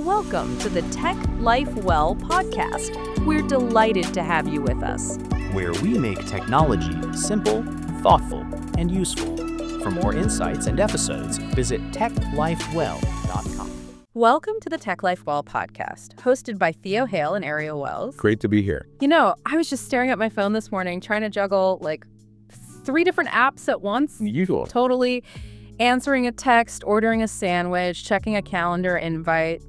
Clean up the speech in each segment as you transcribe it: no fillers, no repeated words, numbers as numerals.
Welcome to the Tech Life Well podcast. We're delighted to have you with us. Where we make technology simple, thoughtful, and useful. For more insights and episodes, visit techlifewell.com. Welcome to the Tech Life Well podcast, hosted by Theo Hale and Ariel Wells. Great to be here. You know, I was just staring at my phone this morning, trying to juggle like 3 different apps at once. Usual. Totally. Answering a text, ordering a sandwich, checking a calendar invite.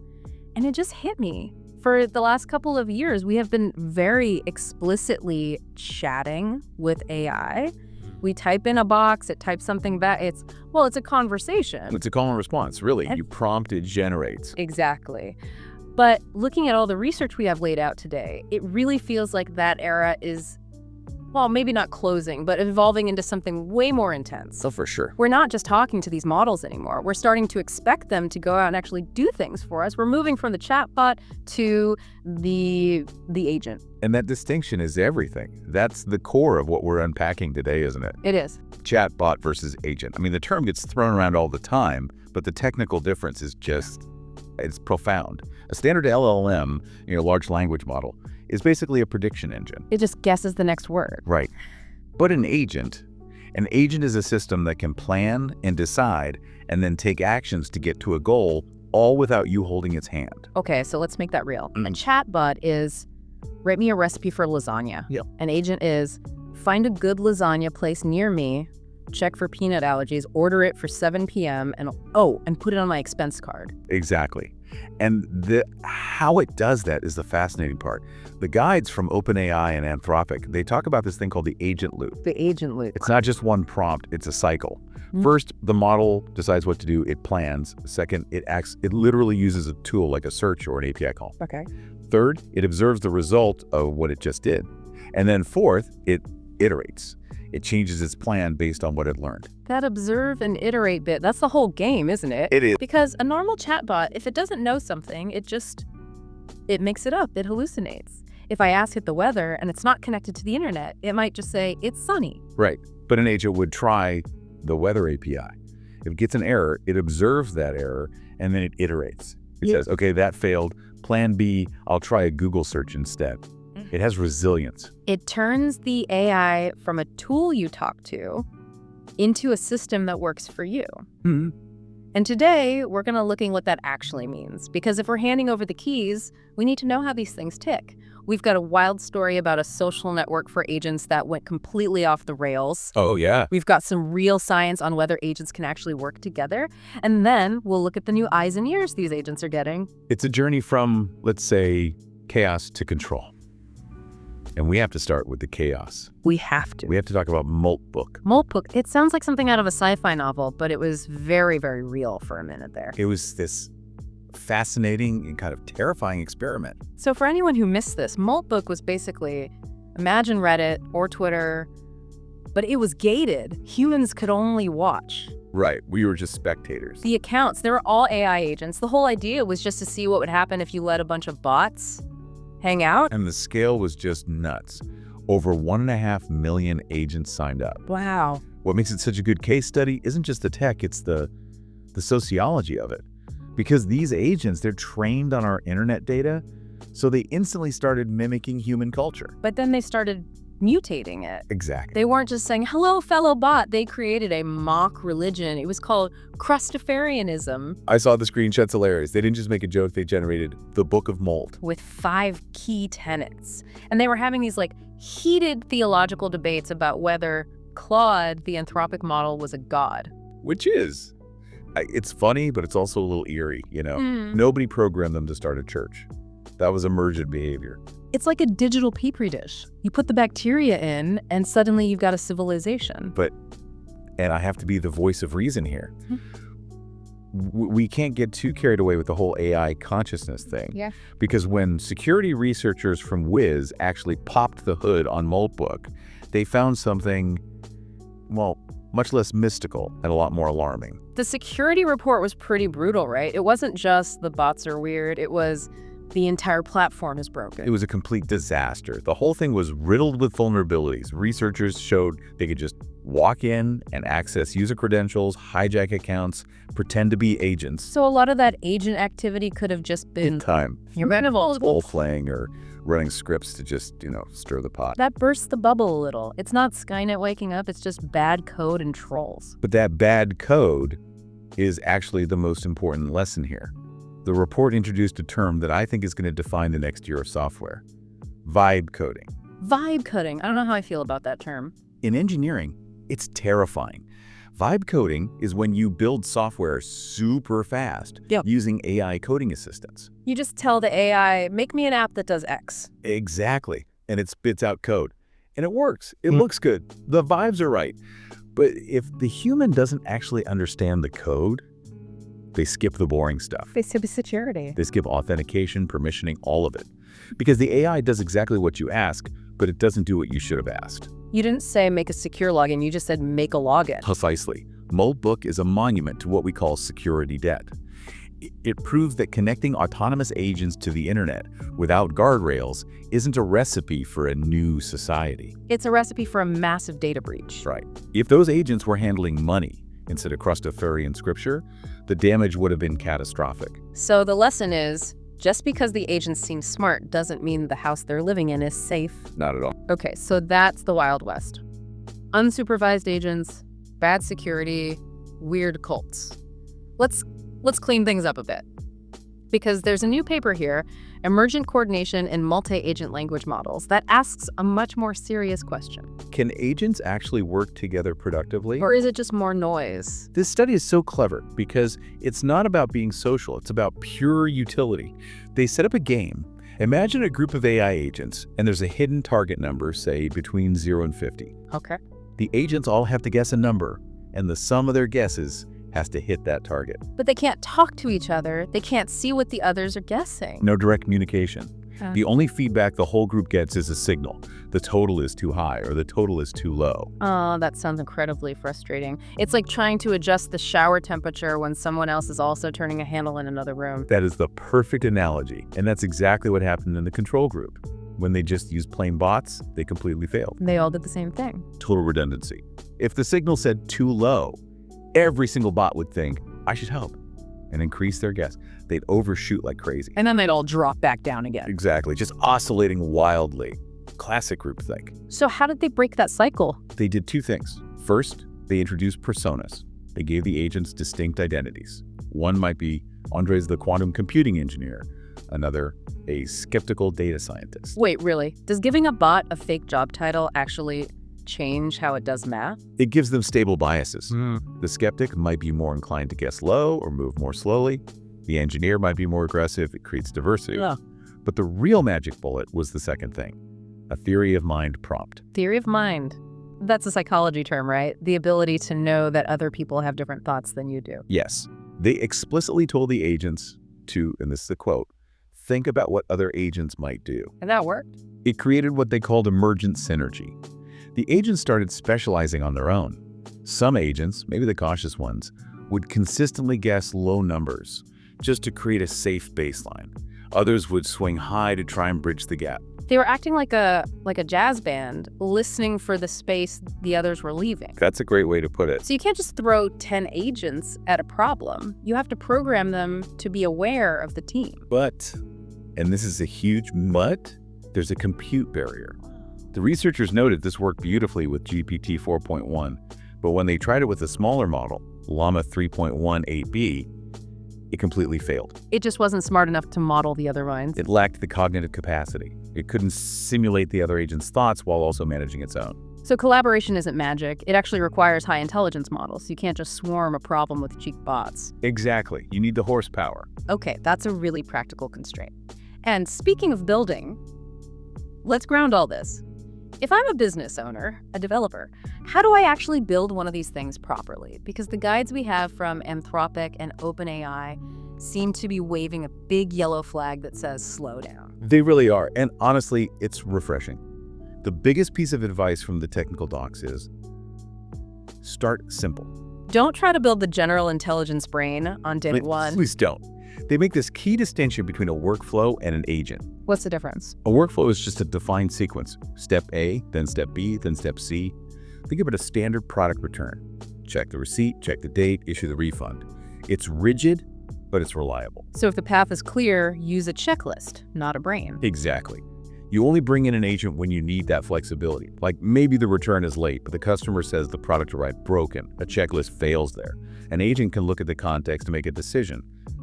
And it just hit me. For the last couple of years, we have been very explicitly chatting with AI. We type in a box, it types something back. It's a conversation. It's a call and response, really. You prompt, it generates. Exactly. But looking at all the research we have laid out today, it really feels like that era is, well, maybe not closing, but evolving into something way more intense. Oh, for sure. We're not just talking to these models anymore. We're starting to expect them to go out and actually do things for us. We're moving from the chatbot to the agent. And that distinction is everything. That's the core of what we're unpacking today, isn't it? It is. Chatbot versus agent. I mean, the term gets thrown around all the time, but the technical difference is just, it's profound. A standard LLM, large language model, is basically a prediction engine. It just guesses the next word. Right. But an agent is a system that can plan and decide and then take actions to get to a goal, all without you holding its hand. Okay, so let's make that real. A chatbot is, write me a recipe for lasagna. Yep. An agent is, find a good lasagna place near me, check for peanut allergies, order it for 7 p.m., and put it on my expense card. Exactly. And how it does that is the fascinating part. The guides from OpenAI and Anthropic, they talk about this thing called the agent loop. The agent loop. It's not just one prompt, it's a cycle. First, the model decides what to do, it plans. Second, it literally uses a tool like a search or an API call. Okay. Third, it observes the result of what it just did. And then fourth, it iterates. It changes its plan based on what it learned. That observe and iterate bit, that's the whole game, isn't it? It is. Because a normal chatbot, if it doesn't know something, it makes it up, it hallucinates. If I ask it the weather and it's not connected to the internet, it might just say, it's sunny. Right. But an agent would try the weather API. If it gets an error, it observes that error and then it iterates. It says, okay, that failed. Plan B, I'll try a Google search instead. It has resilience. It turns the AI from a tool you talk to into a system that works for you. Mm-hmm. And today, we're going to look at what that actually means. Because if we're handing over the keys, we need to know how these things tick. We've got a wild story about a social network for agents that went completely off the rails. Oh, yeah. We've got some real science on whether agents can actually work together. And then we'll look at the new eyes and ears these agents are getting. It's a journey from, let's say, chaos to control. And we have to start with the chaos. We have to. We have to talk about Moltbook. Moltbook. It sounds like something out of a sci-fi novel, but it was very, very real for a minute there. It was this fascinating and kind of terrifying experiment. So for anyone who missed this, Moltbook was basically, imagine Reddit or Twitter, but it was gated. Humans could only watch. Right. We were just spectators. The accounts, they were all AI agents. The whole idea was just to see what would happen if you let a bunch of bots hang out. And the scale was just nuts. Over 1.5 million agents signed up. Wow. What makes it such a good case study isn't just the tech, it's the sociology of it. Because these agents, they're trained on our internet data, so they instantly started mimicking human culture. But then they started mutating it. Exactly. They weren't just saying, hello, fellow bot. They created a mock religion. It was called Crustafarianism. I saw the screenshot's hilarious. They didn't just make a joke, they generated the Book of Molt. With 5 key tenets. And they were having these heated theological debates about whether Claude, the Anthropic model, was a god. Which is. It's funny, but it's also a little eerie, Nobody programmed them to start a church. That was emergent behavior. It's like a digital petri dish. You put the bacteria in, and suddenly you've got a civilization. And I have to be the voice of reason here. We can't get too carried away with the whole AI consciousness thing. Yeah. Because when security researchers from Wiz actually popped the hood on Moltbook, they found something, much less mystical and a lot more alarming. The security report was pretty brutal, right? It wasn't just the bots are weird. It was the entire platform is broken. It was a complete disaster. The whole thing was riddled with vulnerabilities. Researchers showed they could just walk in and access user credentials, hijack accounts, pretend to be agents. So a lot of that agent activity could have just been Time role role-playing or running scripts to just, stir the pot. that bursts the bubble a little. It's not Skynet waking up, it's just bad code and trolls. But that bad code is actually the most important lesson here. The report introduced a term that I think is going to define the next year of software: vibe coding. Vibe coding. I don't know how I feel about that term. In engineering, it's terrifying. Vibe coding is when you build software super fast using AI coding assistants. You just tell the AI, make me an app that does X. Exactly. And it spits out code. And it works. It looks good. The vibes are right. But if the human doesn't actually understand the code, they skip the boring stuff. They skip security. They skip authentication, permissioning, all of it. Because the AI does exactly what you ask, but it doesn't do what you should have asked. You didn't say make a secure login, you just said make a login. Precisely. Moldbook is a monument to what we call security debt. It proves that connecting autonomous agents to the internet without guardrails isn't a recipe for a new society. It's a recipe for a massive data breach. Right. If those agents were handling money instead of Christopherian scripture, the damage would have been catastrophic. So the lesson is, just because the agents seem smart doesn't mean the house they're living in is safe. Not at all. Okay, so that's the Wild West. Unsupervised agents, bad security, weird cults. Let's clean things up a bit. Because there's a new paper here, Emergent Coordination in Multi-Agent Language Models, that asks a much more serious question. Can agents actually work together productively? Or is it just more noise? This study is so clever because it's not about being social, it's about pure utility. They set up a game. Imagine a group of AI agents, and there's a hidden target number, say between 0 and 50. Okay. The agents all have to guess a number, and the sum of their guesses has to hit that target. But they can't talk to each other. They can't see what the others are guessing. No direct communication. The only feedback the whole group gets is a signal. The total is too high or the total is too low. Oh, that sounds incredibly frustrating. It's like trying to adjust the shower temperature when someone else is also turning a handle in another room. That is the perfect analogy, and that's exactly what happened in the control group. When they just used plain bots, they completely failed. They all did the same thing. Total redundancy. If the signal said too low, every single bot would think, I should help, and increase their guess. They'd overshoot like crazy. And then they'd all drop back down again. Exactly, just oscillating wildly. Classic groupthink. So how did they break that cycle? They did two things. First, they introduced personas. They gave the agents distinct identities. One might be Andres the quantum computing engineer, another a skeptical data scientist. Wait, really? Does giving a bot a fake job title actually change how it does math? It gives them stable biases. The skeptic might be more inclined to guess low or move more slowly. The engineer might be more aggressive. It creates diversity. Yeah. But the real magic bullet was the second thing, a theory of mind prompt. Theory of mind. That's a psychology term, right? The ability to know that other people have different thoughts than you do. Yes. They explicitly told the agents to, and this is a quote, think about what other agents might do. And that worked. It created what they called emergent synergy. The agents started specializing on their own. Some agents, maybe the cautious ones, would consistently guess low numbers just to create a safe baseline. Others would swing high to try and bridge the gap. They were acting like a jazz band, listening for the space the others were leaving. That's a great way to put it. So you can't just throw 10 agents at a problem. You have to program them to be aware of the team. But, and this is a huge but, there's a compute barrier. The researchers noted this worked beautifully with GPT 4.1, but when they tried it with a smaller model, Llama 3.18b, it completely failed. It just wasn't smart enough to model the other minds. It lacked the cognitive capacity. It couldn't simulate the other agent's thoughts while also managing its own. So collaboration isn't magic. It actually requires high intelligence models. You can't just swarm a problem with cheap bots. Exactly. You need the horsepower. Okay, that's a really practical constraint. And speaking of building, let's ground all this. If I'm a business owner, a developer, how do I actually build one of these things properly? Because the guides we have from Anthropic and OpenAI seem to be waving a big yellow flag that says slow down. They really are. And honestly, it's refreshing. The biggest piece of advice from the technical docs is start simple. Don't try to build the general intelligence brain on day one. Please don't. They make this key distinction between a workflow and an agent. What's the difference? A workflow is just a defined sequence. Step A, then step B, then step C. Think of it as standard product return. Check the receipt, check the date, issue the refund. It's rigid, but it's reliable. So if the path is clear, use a checklist, not a brain. Exactly. You only bring in an agent when you need that flexibility. Like maybe the return is late, but the customer says the product arrived broken. A checklist fails there. An agent can look at the context to make a decision,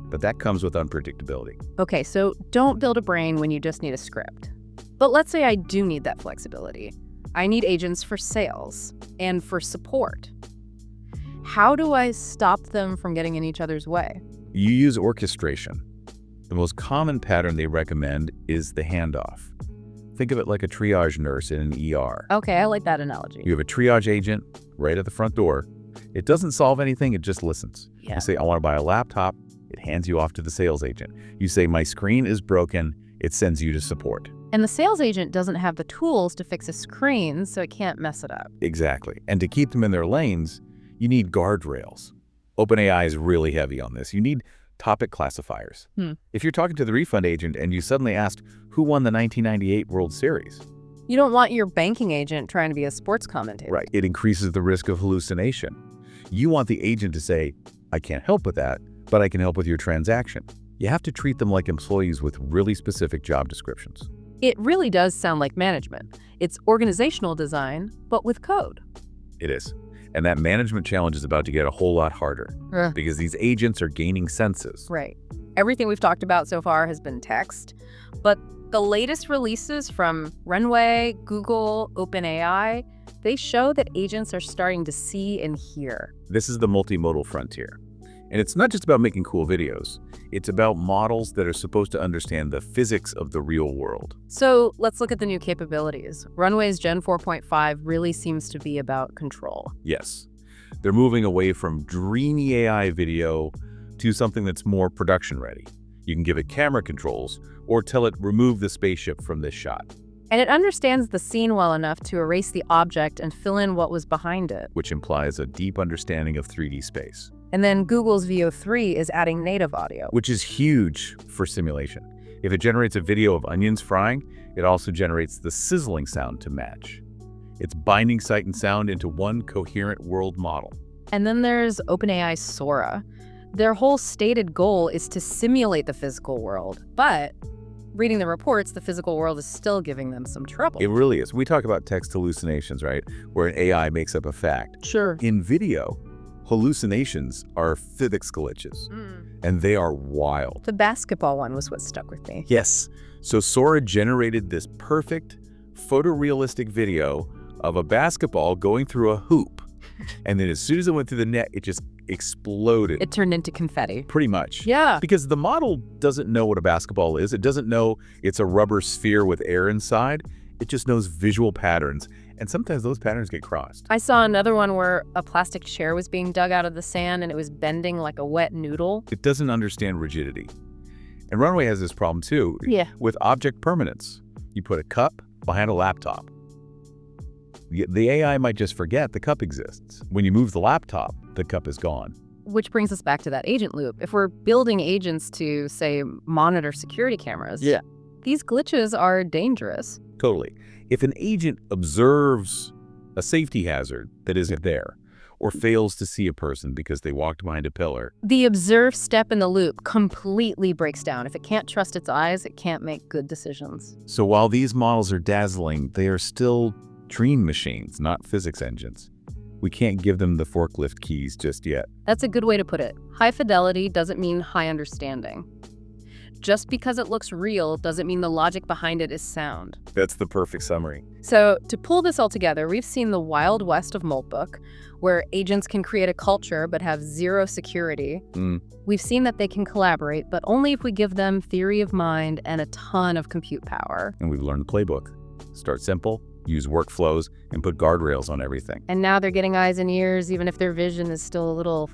but that comes with unpredictability. Okay, so don't build a brain when you just need a script. But let's say I do need that flexibility. I need agents for sales and for support. How do I stop them from getting in each other's way? You use orchestration. The most common pattern they recommend is the handoff. Think of it like a triage nurse in an ER. Okay, I like that analogy. You have a triage agent right at the front door. It doesn't solve anything, it just listens. Yeah. You say, I want to buy a laptop. It hands you off to the sales agent. You say, my screen is broken. It sends you to support. And the sales agent doesn't have the tools to fix a screen, so it can't mess it up. Exactly. And to keep them in their lanes, you need guardrails. OpenAI is really heavy on this. You need topic classifiers. If you're talking to the refund agent and you suddenly asked who won the 1998 World Series. You don't want your banking agent trying to be a sports commentator. Right. It increases the risk of hallucination. You want the agent to say, I can't help with that, but I can help with your transaction. You have to treat them like employees with really specific job descriptions. It really does sound like management. It's organizational design, but with code. It is. And that management challenge is about to get a whole lot harder because these agents are gaining senses. Right. Everything we've talked about so far has been text, but the latest releases from Runway, Google, OpenAI, they show that agents are starting to see and hear. This is the multimodal frontier. And it's not just about making cool videos. It's about models that are supposed to understand the physics of the real world. So let's look at the new capabilities. Runway's Gen 4.5 really seems to be about control. Yes. They're moving away from dreamy AI video to something that's more production ready. You can give it camera controls or tell it remove the spaceship from this shot. And it understands the scene well enough to erase the object and fill in what was behind it. Which implies a deep understanding of 3D space. And then Google's Veo 3 is adding native audio. Which is huge for simulation. If it generates a video of onions frying, it also generates the sizzling sound to match. It's binding sight and sound into one coherent world model. And then there's OpenAI's Sora. Their whole stated goal is to simulate the physical world, but reading the reports, the physical world is still giving them some trouble. It really is. We talk about text hallucinations, right? Where an AI makes up a fact. Sure. In video, hallucinations are physics glitches, and they are wild. The basketball one was what stuck with me. Yes. So Sora generated this perfect photorealistic video of a basketball going through a hoop. And then as soon as it went through the net, it just exploded. It turned into confetti. Pretty much. Yeah. Because the model doesn't know what a basketball is. It doesn't know it's a rubber sphere with air inside. It just knows visual patterns. And sometimes those patterns get crossed. I saw another one where a plastic chair was being dug out of the sand and it was bending like a wet noodle. It doesn't understand rigidity. And Runway has this problem too. Yeah. With object permanence. You put a cup behind a laptop. The AI might just forget the cup exists. When you move the laptop, the cup is gone. Which brings us back to that agent loop. If we're building agents to, say, monitor security cameras, these glitches are dangerous. Totally. If an agent observes a safety hazard that isn't there, or fails to see a person because they walked behind a pillar, the observe step in the loop completely breaks down. If it can't trust its eyes, it can't make good decisions. So while these models are dazzling, they are still dream machines, not physics engines. We can't give them the forklift keys just yet. That's a good way to put it. High fidelity doesn't mean high understanding. Just because it looks real doesn't mean the logic behind it is sound. That's the perfect summary. So to pull this all together, we've seen the wild west of Moltbook, where agents can create a culture but have zero security. We've seen that they can collaborate, but only if we give them theory of mind and a ton of compute power. And we've learned the playbook. Start simple, use workflows, and put guardrails on everything. And now they're getting eyes and ears, even if their vision is still a little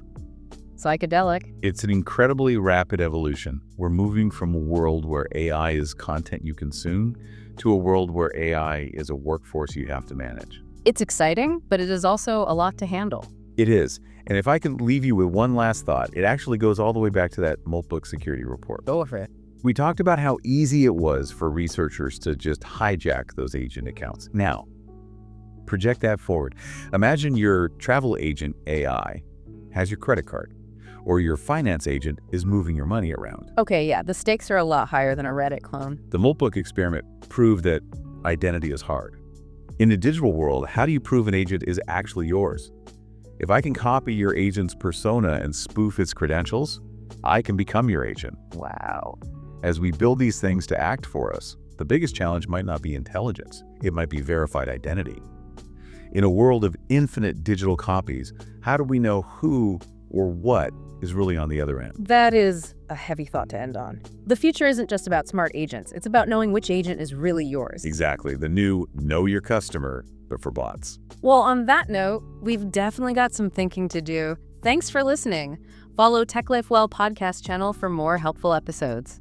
psychedelic. It's an incredibly rapid evolution. We're moving from a world where AI is content you consume to a world where AI is a workforce you have to manage. It's exciting, but it is also a lot to handle. It is. And if I can leave you with one last thought, it actually goes all the way back to that Moltbook security report. Go for it. We talked about how easy it was for researchers to just hijack those agent accounts. Now, Project that forward. Imagine your travel agent AI has your credit card, or your finance agent is moving your money around. Okay, yeah, the stakes are a lot higher than a Reddit clone. The Moltbook experiment proved that identity is hard. In the digital world, how do you prove an agent is actually yours? If I can copy your agent's persona and spoof its credentials, I can become your agent. Wow. As we build these things to act for us, the biggest challenge might not be intelligence. It might be verified identity. In a world of infinite digital copies, how do we know who or what is really on the other end? That is a heavy thought to end on. The future isn't just about smart agents. It's about knowing which agent is really yours. Exactly. The new know your customer, but for bots. Well, on that note, we've definitely got some thinking to do. Thanks for listening. Follow Tech Life Well podcast channel for more helpful episodes.